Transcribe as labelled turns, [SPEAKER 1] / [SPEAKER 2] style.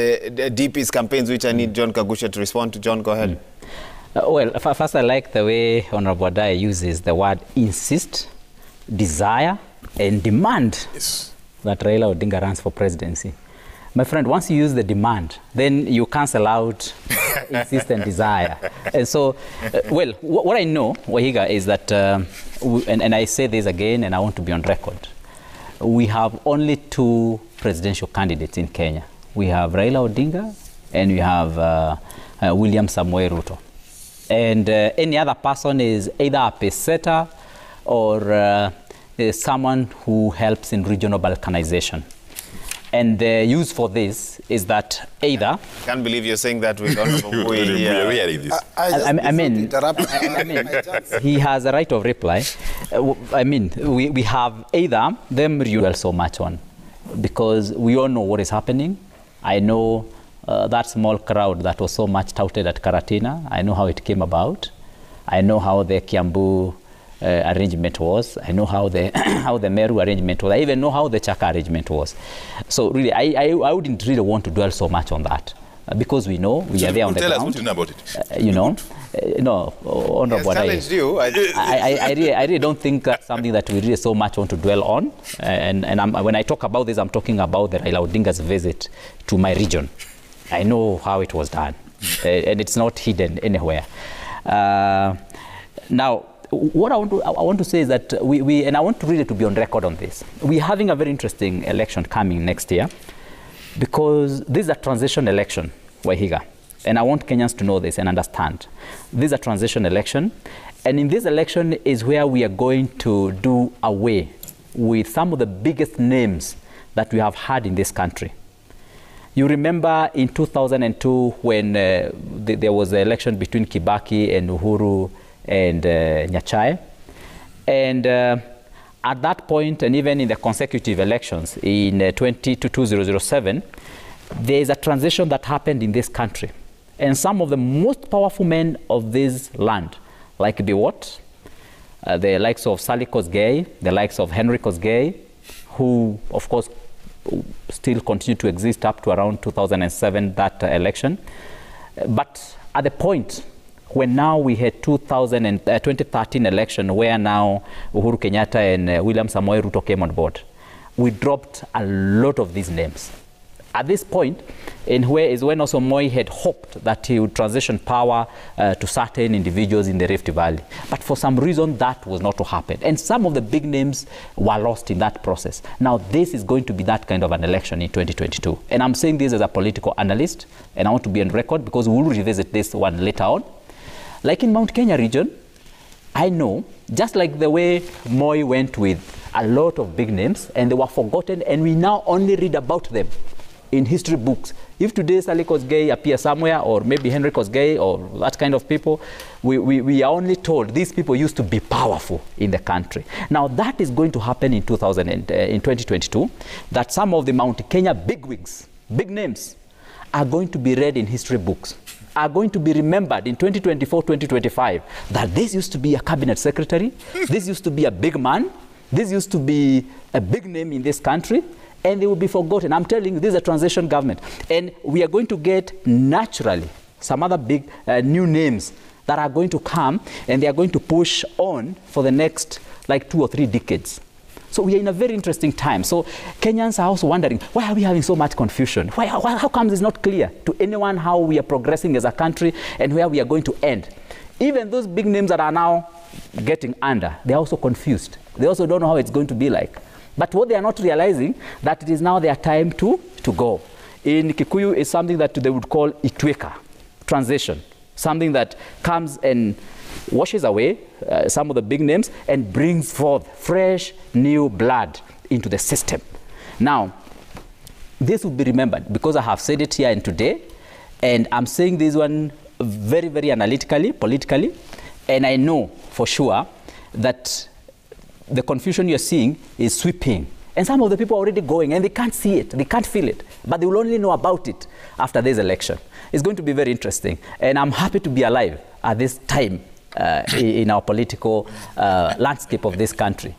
[SPEAKER 1] the DP's campaigns, which I need John Kaguchia to respond to. John, go ahead.
[SPEAKER 2] Well, first I like the way Honorable Adai uses the word insist, desire, and demand that Raila Odinga runs for presidency. My friend, once you use the demand, then you cancel out insist and desire. And so, well, what I know, Wahiga, is that, and I say this again, and I want to be on record, we have only two presidential candidates in Kenya. We have Raila Odinga, and we have William Samoei Ruto. And any other person is either a pacesetter or someone who helps in regional balkanization. And the use for this is that either...
[SPEAKER 1] I can't believe you're saying that with Honorable Bui here.
[SPEAKER 2] I mean, he has a right of reply. I mean, we have either them dwell so much on, because we all know what is happening. I know that small crowd that was so much touted at Karatina. I know how it came about. I know how the Kiambu arrangement was. I know how the how the Meru arrangement was. I even know how the Chaka arrangement was. So really, I wouldn't really want to dwell so much on that, because we know we are there on the ground. Tell us what you know about it. You know, no, Honorable I really don't think that's something that we really so much want to dwell on. And when I talk about this, I'm talking about the Raila Odinga's visit to my region. I know how it was done, and it's not hidden anywhere. Now, what I want to say is that and I want really to be on record on this. We're having a very interesting election coming next year, because this is a transition election, Wahiga. And I want Kenyans to know this and understand. This is a transition election, and in this election is where we are going to do away with some of the biggest names that we have had in this country. You remember in 2002 when there was the election between Kibaki and Uhuru and Nyachae. And at that point, and even in the consecutive elections in 2007, there is a transition that happened in this country. And some of the most powerful men of this land, like Biwott, the likes of Sally Kosgei, the likes of Henry Kosgei, who, of course, still continue to exist up to around 2007, that election. But at the point when now we had 2013 election, where now Uhuru Kenyatta and William Samoei Ruto came on board, we dropped a lot of these names. At this point, in where is when also Moi had hoped that he would transition power to certain individuals in the Rift Valley. But for some reason, that was not to happen. And some of the big names were lost in that process. Now, this is going to be that kind of an election in 2022. And I'm saying this as a political analyst, and I want to be on record, because we will revisit this one later on. Like in Mount Kenya region, I know, just like the way Moi went with a lot of big names, and they were forgotten, and we now only read about them in history books. If today Sally Kosgei appears somewhere, or maybe Henry Kosgei, or that kind of people, we are only told these people used to be powerful in the country. Now that is going to happen in 2022, that some of the Mount Kenya bigwigs, big names, are going to be read in history books, are going to be remembered in 2024, 2025, that this used to be a cabinet secretary, this used to be a big man, this used to be a big name in this country, and they will be forgotten. I'm telling you, this is a transition government. And we are going to get, naturally, some other big new names that are going to come, and they are going to push on for the next, like, 2 or 3 decades. So we are in a very interesting time. So Kenyans are also wondering, why are we having so much confusion? How come it's not clear to anyone how we are progressing as a country and where we are going to end? Even those big names that are now getting under, they're also confused. They also don't know how it's going to be like. But what they are not realizing, that it is now their time to go. In Kikuyu, it's something that they would call itweka, transition, something that comes and washes away some of the big names and brings forth fresh, new blood into the system. Now, this will be remembered because I have said it here and today, and I'm saying this one very, very analytically, politically, and I know for sure that the confusion you're seeing is sweeping. And some of the people are already going, and they can't see it, they can't feel it, but they will only know about it after this election. It's going to be very interesting, and I'm happy to be alive at this time in our political landscape of this country.